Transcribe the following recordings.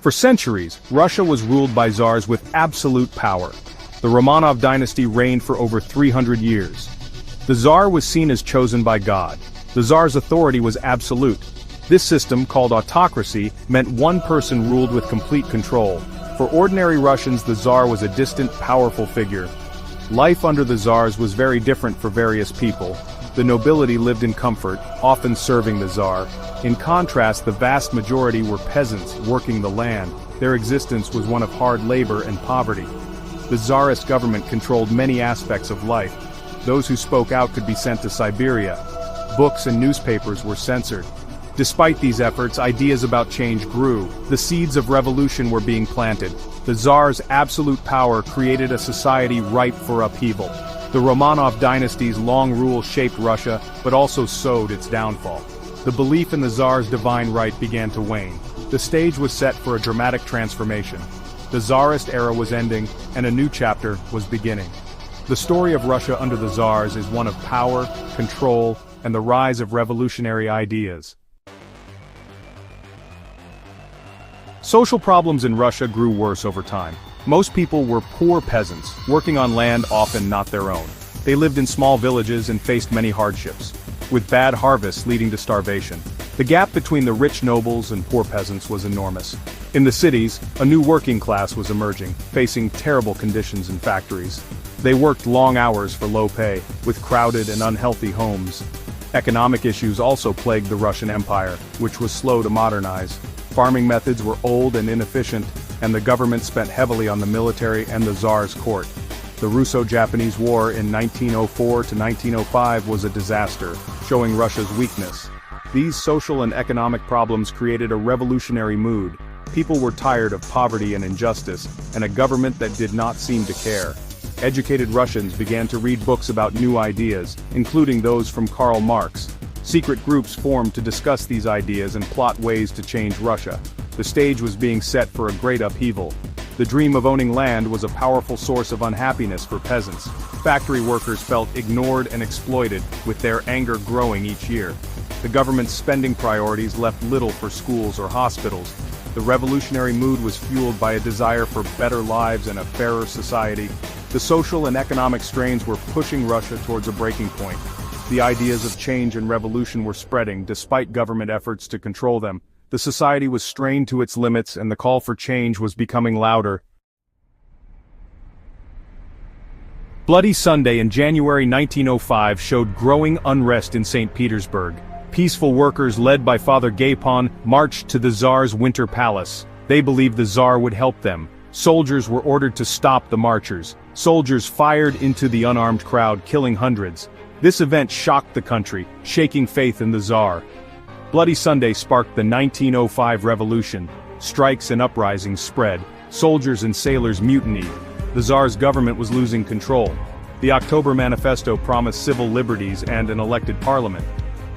For centuries, Russia was ruled by Tsars with absolute power. The Romanov dynasty reigned for over 300 years. The Tsar was seen as chosen by God. The Tsar's authority was absolute. This system, called autocracy, meant one person ruled with complete control. For ordinary Russians, the Tsar was a distant, powerful figure. Life under the Tsars was very different for various people. The nobility lived in comfort, often serving the Tsar. In contrast, the vast majority were peasants working the land. Their existence was one of hard labor and poverty. The Tsarist government controlled many aspects of life. Those who spoke out could be sent to Siberia. Books and newspapers were censored. Despite these efforts, ideas about change grew. The seeds of revolution were being planted. The Tsar's absolute power created a society ripe for upheaval. The Romanov dynasty's long rule shaped Russia, but also sowed its downfall. The belief in the Tsar's divine right began to wane. The stage was set for a dramatic transformation. The Tsarist era was ending, and a new chapter was beginning. The story of Russia under the Tsars is one of power, control, and the rise of revolutionary ideas. Social problems in Russia grew worse over time. Most people were poor peasants, working on land often not their own. They lived in small villages and faced many hardships, with bad harvests leading to starvation. The gap between the rich nobles and poor peasants was enormous. In the cities, a new working class was emerging, facing terrible conditions in factories. They worked long hours for low pay, with crowded and unhealthy homes. Economic issues also plagued the Russian Empire, which was slow to modernize. Farming methods were old and inefficient, and the government spent heavily on the military and the Tsar's court. The Russo-Japanese War in 1904 to 1905 was a disaster, showing Russia's weakness. These social and economic problems created a revolutionary mood. People were tired of poverty and injustice, and a government that did not seem to care. Educated Russians began to read books about new ideas, including those from Karl Marx. Secret groups formed to discuss these ideas and plot ways to change Russia. The stage was being set for a great upheaval. The dream of owning land was a powerful source of unhappiness for peasants. Factory workers felt ignored and exploited, with their anger growing each year. The government's spending priorities left little for schools or hospitals. The revolutionary mood was fueled by a desire for better lives and a fairer society. The social and economic strains were pushing Russia towards a breaking point. The ideas of change and revolution were spreading, despite government efforts to control them. The society was strained to its limits, and the call for change was becoming louder. Bloody Sunday in January 1905 showed growing unrest in St. Petersburg. Peaceful workers led by Father Gapon marched to the Tsar's winter palace. They believed the Tsar would help them. Soldiers were ordered to stop the marchers. Soldiers fired into the unarmed crowd, killing hundreds. This event shocked the country, shaking faith in the Tsar. Bloody Sunday sparked the 1905 revolution. Strikes and uprisings spread. Soldiers and sailors mutinied. The Tsar's government was losing control. The October Manifesto promised civil liberties and an elected parliament.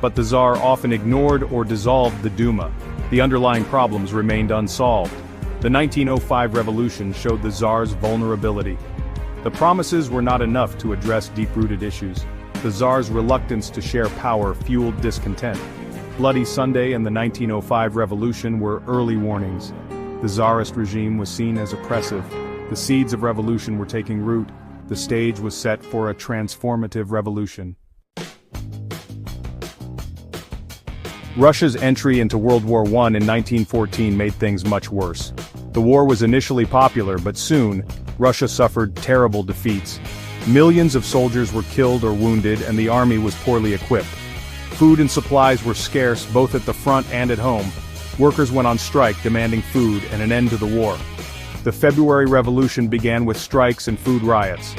But the Tsar often ignored or dissolved the Duma. The underlying problems remained unsolved. The 1905 revolution showed the Tsar's vulnerability. The promises were not enough to address deep-rooted issues. The Tsar's reluctance to share power fueled discontent. Bloody Sunday and the 1905 revolution were early warnings. The Tsarist regime was seen as oppressive. The seeds of revolution were taking root. The stage was set for a transformative revolution. Russia's entry into World War I in 1914 made things much worse. The war was initially popular, but soon, Russia suffered terrible defeats. Millions of soldiers were killed or wounded, and the army was poorly equipped. Food and supplies were scarce both at the front and at home. Workers went on strike demanding food and an end to the war. The February Revolution began with strikes and food riots.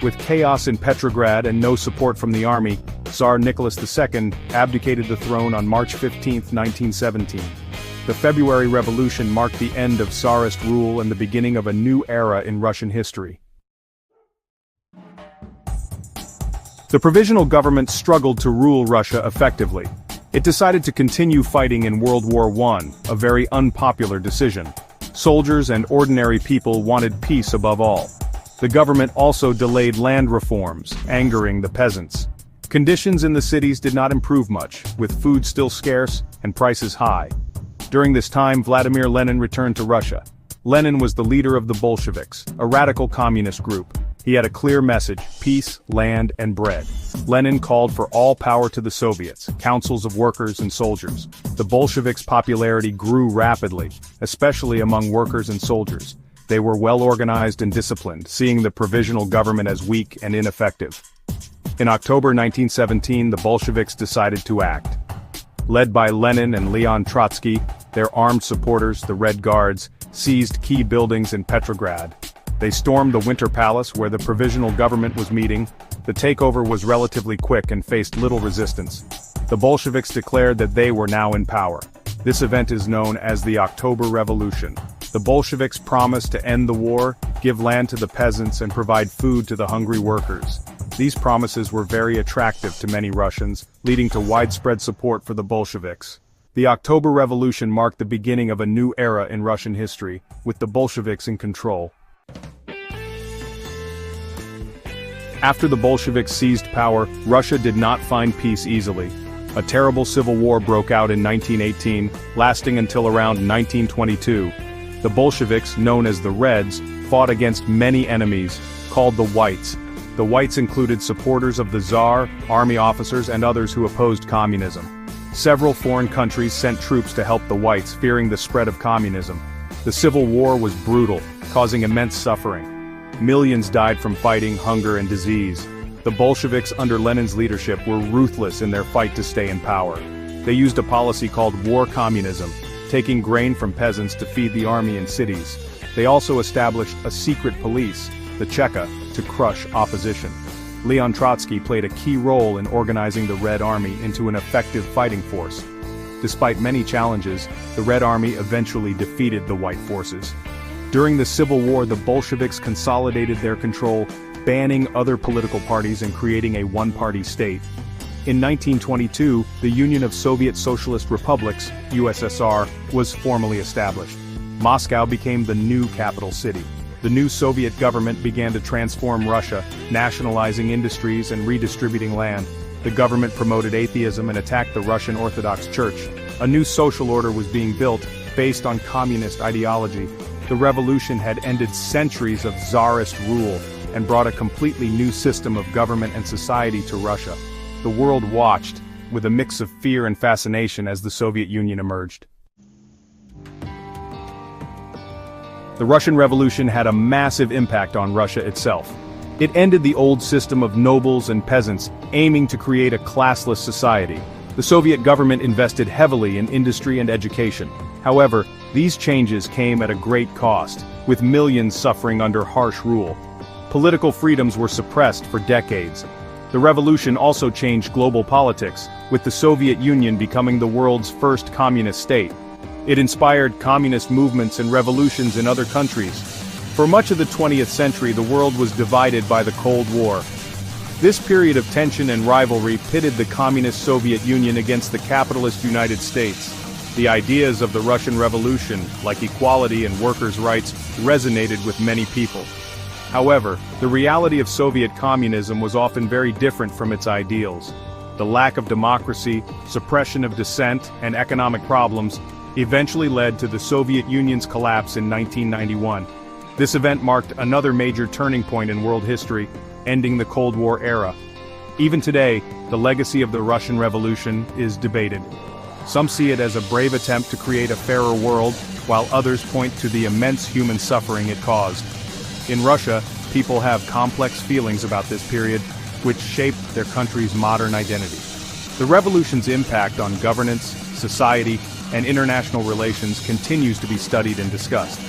With chaos in Petrograd and no support from the army, Tsar Nicholas II abdicated the throne on March 15, 1917. The February Revolution marked the end of Tsarist rule and the beginning of a new era in Russian history. The provisional government struggled to rule Russia effectively. It decided to continue fighting in World War I, a very unpopular decision. Soldiers and ordinary people wanted peace above all. The government also delayed land reforms, angering the peasants. Conditions in the cities did not improve much, with food still scarce and prices high. During this time, Vladimir Lenin returned to Russia. Lenin was the leader of the Bolsheviks, a radical communist group. He had a clear message: peace, land, and bread. Lenin called for all power to the Soviets, councils of workers and soldiers. The Bolsheviks' popularity grew rapidly, especially among workers and soldiers. They were well organized and disciplined, seeing the provisional government as weak and ineffective. In October 1917, the Bolsheviks decided to act. Led by Lenin and Leon Trotsky, their armed supporters, the Red Guards, seized key buildings in Petrograd. They stormed the Winter Palace where the provisional government was meeting. The takeover was relatively quick and faced little resistance. The Bolsheviks declared that they were now in power. This event is known as the October Revolution. The Bolsheviks promised to end the war, give land to the peasants, and provide food to the hungry workers. These promises were very attractive to many Russians, leading to widespread support for the Bolsheviks. The October Revolution marked the beginning of a new era in Russian history, with the Bolsheviks in control. After the Bolsheviks seized power, Russia did not find peace easily. A terrible civil war broke out in 1918, lasting until around 1922. The Bolsheviks, known as the Reds, fought against many enemies, called the Whites. The Whites included supporters of the Tsar, army officers, and others who opposed communism. Several foreign countries sent troops to help the Whites, fearing the spread of communism. The civil war was brutal, causing immense suffering. Millions died from fighting, hunger, and disease. The Bolsheviks under Lenin's leadership were ruthless in their fight to stay in power. They used a policy called war communism, taking grain from peasants to feed the army in cities. They also established a secret police, the Cheka, to crush opposition. Leon Trotsky played a key role in organizing the Red Army into an effective fighting force. Despite many challenges, the Red Army eventually defeated the White forces. During the Civil War, the Bolsheviks consolidated their control, banning other political parties and creating a one-party state. In 1922, the Union of Soviet Socialist Republics, USSR, was formally established. Moscow became the new capital city. The new Soviet government began to transform Russia, nationalizing industries and redistributing land. The government promoted atheism and attacked the Russian Orthodox Church. A new social order was being built, based on communist ideology. The revolution had ended centuries of Tsarist rule and brought a completely new system of government and society to Russia. The world watched, with a mix of fear and fascination as the Soviet Union emerged. The Russian Revolution had a massive impact on Russia itself. It ended the old system of nobles and peasants, aiming to create a classless society. The Soviet government invested heavily in industry and education. However, these changes came at a great cost, with millions suffering under harsh rule. Political freedoms were suppressed for decades. The revolution also changed global politics, with the Soviet Union becoming the world's first communist state. It inspired communist movements and revolutions in other countries. For much of the 20th century, the world was divided by the Cold War. This period of tension and rivalry pitted the communist Soviet Union against the capitalist United States. The ideas of the Russian Revolution, like equality and workers' rights, resonated with many people. However, the reality of Soviet communism was often very different from its ideals. The lack of democracy, suppression of dissent, and economic problems eventually led to the Soviet Union's collapse in 1991. This event marked another major turning point in world history, ending the Cold War era. Even today, the legacy of the Russian Revolution is debated. Some see it as a brave attempt to create a fairer world, while others point to the immense human suffering it caused. In Russia, people have complex feelings about this period, which shaped their country's modern identity. The revolution's impact on governance, society, and international relations continues to be studied and discussed.